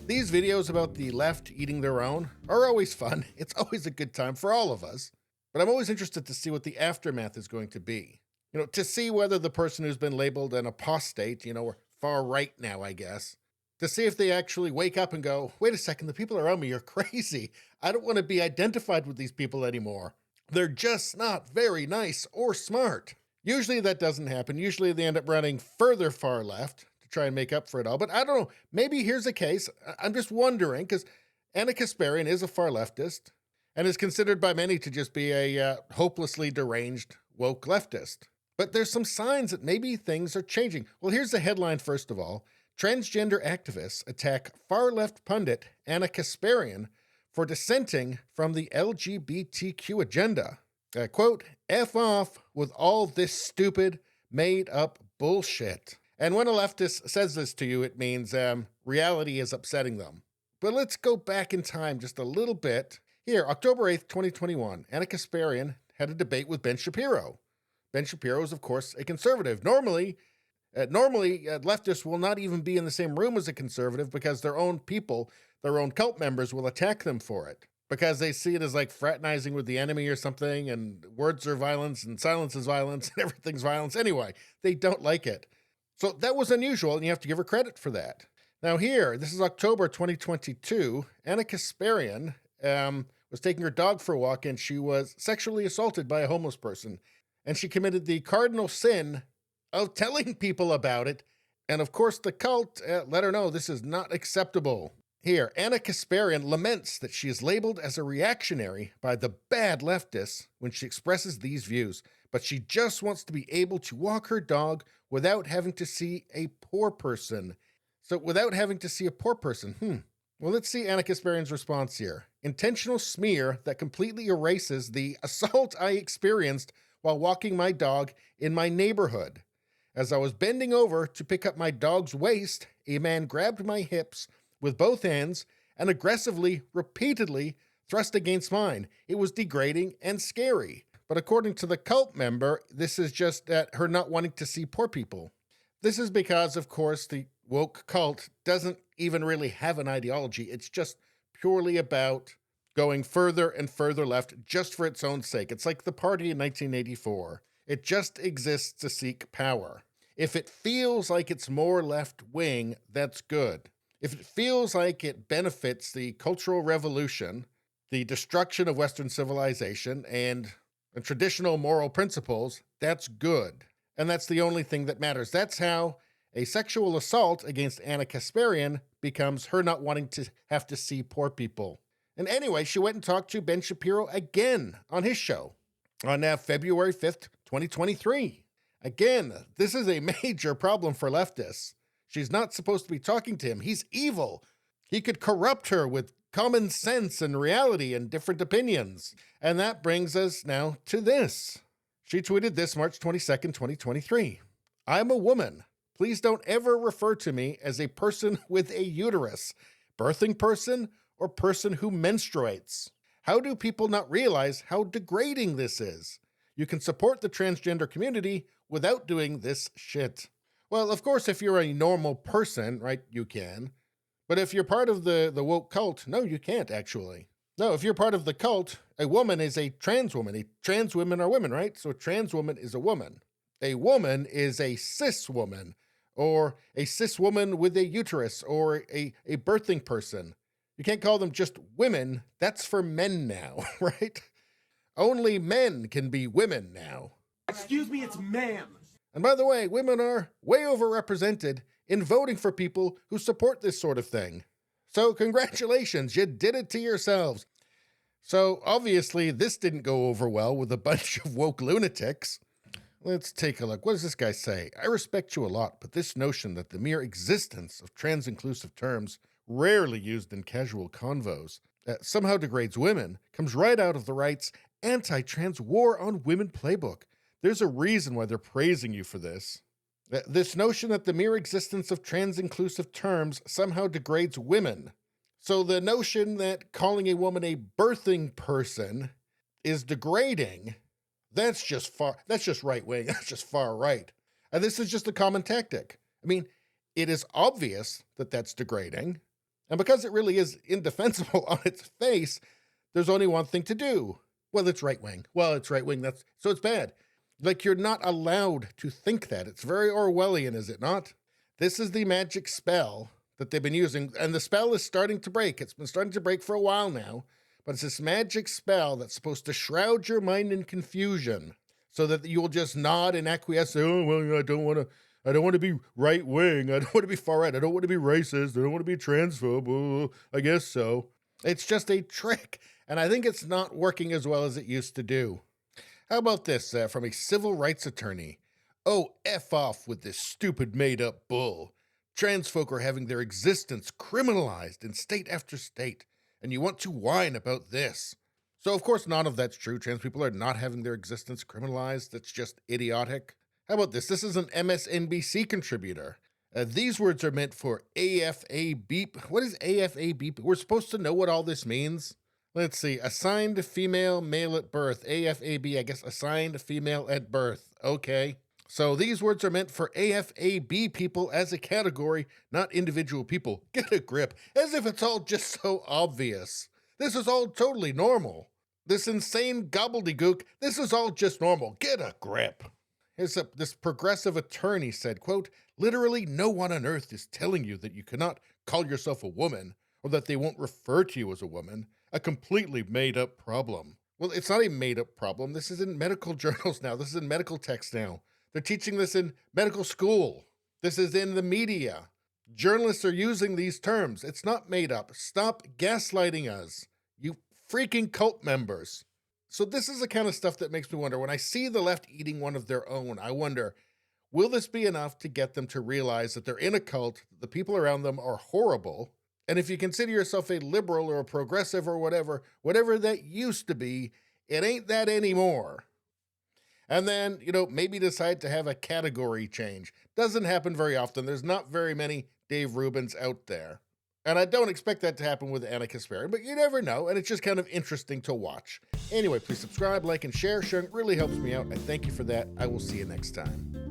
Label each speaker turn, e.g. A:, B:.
A: These videos about the left eating their own are always fun. It's always a good time for all of us. But I'm always interested to see what the aftermath is going to be. To see whether the person who's been labeled an apostate, or far right now, I guess, to see if they actually wake up and go, wait a second, the people around me are crazy. I don't want to be identified with these people anymore. They're just not very nice or smart. Usually that doesn't happen. Usually they end up running further far left to try and make up for it all. But I don't know. Maybe here's a case. I'm just wondering, because Anna Kasparian is a far leftist and is considered by many to just be a hopelessly deranged woke leftist. But there's some signs that maybe things are changing. Well, here's the headline first of all. Transgender activists attack far-left pundit Anna Kasparian for dissenting from the LGBTQ agenda. Quote, F off with all this stupid, made-up bullshit. And when a leftist says this to you, it means reality is upsetting them. But let's go back in time just a little bit. Here, October 8th, 2021, Anna Kasparian had a debate with Ben Shapiro. Ben Shapiro is, of course, a conservative. Normally, leftists will not even be in the same room as a conservative because their own people, their own cult members will attack them for it because they see it as like fraternizing with the enemy or something, and words are violence and silence is violence and everything's violence. Anyway, they don't like it. So that was unusual, and you have to give her credit for that. Now here, this is October 2022, Anna Kasparian was taking her dog for a walk, and she was sexually assaulted by a homeless person. And she committed the cardinal sin of telling people about it. And of course, the cult let her know this is not acceptable. Here, Anna Kasparian laments that she is labeled as a reactionary by the bad leftists when she expresses these views, but she just wants to be able to walk her dog without having to see a poor person. So without having to see a poor person, Well, let's see Anna Kasparian's response here. Intentional smear that completely erases the assault I experienced while walking my dog in my neighborhood. As I was bending over to pick up my dog's waist, a man grabbed my hips with both hands and aggressively, repeatedly thrust against mine. It was degrading and scary. But according to the cult member, this is just her not wanting to see poor people. This is because, of course, the woke cult doesn't even really have an ideology. It's just purely about going further and further left just for its own sake. It's like the party in 1984. It just exists to seek power. If it feels like it's more left-wing, that's good. If it feels like it benefits the Cultural Revolution, the destruction of Western civilization, and traditional moral principles, that's good. And that's the only thing that matters. That's how a sexual assault against Anna Kasparian becomes her not wanting to have to see poor people. And anyway, she went and talked to Ben Shapiro again on his show on February 5th, 2023. Again, this is a major problem for leftists. She's not supposed to be talking to him. He's evil. He could corrupt her with common sense and reality and different opinions. And that brings us now to this. She tweeted this March 22nd, 2023. I'm a woman. Please don't ever refer to me as a person with a uterus, birthing person, or person who menstruates. How do people not realize how degrading this is? You can support the transgender community without doing this shit. Well, of course, if you're a normal person, right, you can. But if you're part of the woke cult, no, you can't actually. No, if you're part of the cult, a woman is a trans woman. Trans women are women, right? So a trans woman is a woman. A woman is a cis woman, or a cis woman with a uterus, or a birthing person. You can't call them just women. That's for men now, right? Only men can be women now.
B: Excuse me, it's ma'am.
A: And by the way, women are way overrepresented in voting for people who support this sort of thing. So congratulations, you did it to yourselves. So obviously this didn't go over well with a bunch of woke lunatics. Let's take a look. What does this guy say? I respect you a lot, but this notion that the mere existence of trans-inclusive terms, rarely used in casual convos, somehow degrades women, comes right out of the right's anti-trans war on women playbook. There's a reason why they're praising you for this. This notion that the mere existence of trans-inclusive terms somehow degrades women. So the notion that calling a woman a birthing person is degrading, that's just right-wing, that's just far right. And this is just a common tactic. I mean, it is obvious that that's degrading. And because it really is indefensible on its face, there's only one thing to do. Well, it's right wing. Well, it's right wing. So it's bad. Like, you're not allowed to think that. It's very Orwellian, is it not? This is the magic spell that they've been using, and the spell is starting to break. It's been starting to break for a while now, but it's this magic spell that's supposed to shroud your mind in confusion so that you'll just nod and acquiesce. Say, oh, well, I don't want to be right wing. I don't want to be far right. I don't want to be racist. I don't want to be a transphobe. Oh, I guess so. It's just a trick, and I think it's not working as well as it used to do. How about this from a civil rights attorney? Oh, F off with this stupid made-up bull. Trans folk are having their existence criminalized in state after state, and you want to whine about this. So, of course, none of that's true. Trans people are not having their existence criminalized. That's just idiotic. How about this? This is an MSNBC contributor. These words are meant for AFA beep. What is AFA beep? We're supposed to know what all this means. Let's see. Assigned female male at birth. AFAB, I guess assigned female at birth. Okay. So these words are meant for AFAB people as a category, not individual people. Get a grip. As if it's all just so obvious. This is all totally normal. This insane gobbledygook, this is all just normal. Get a grip. This progressive attorney said, quote, literally no one on earth is telling you that you cannot call yourself a woman or that they won't refer to you as a woman. A completely made-up problem. Well, it's not a made-up problem. This is in medical journals now. This is in medical texts now. They're teaching this in medical school. This is in the media. Journalists are using these terms. It's not made up. Stop gaslighting us, you freaking cult members. So this is the kind of stuff that makes me wonder, when I see the left eating one of their own, I wonder, will this be enough to get them to realize that they're in a cult, that the people around them are horrible, and if you consider yourself a liberal or a progressive or whatever that used to be, it ain't that anymore. And then, maybe decide to have a category change. Doesn't happen very often. There's not very many Dave Rubins out there. And I don't expect that to happen with Anna Kasparian, but you never know, and it's just kind of interesting to watch. Anyway, please subscribe, like, and share. Sharing really helps me out. I thank you for that. I will see you next time.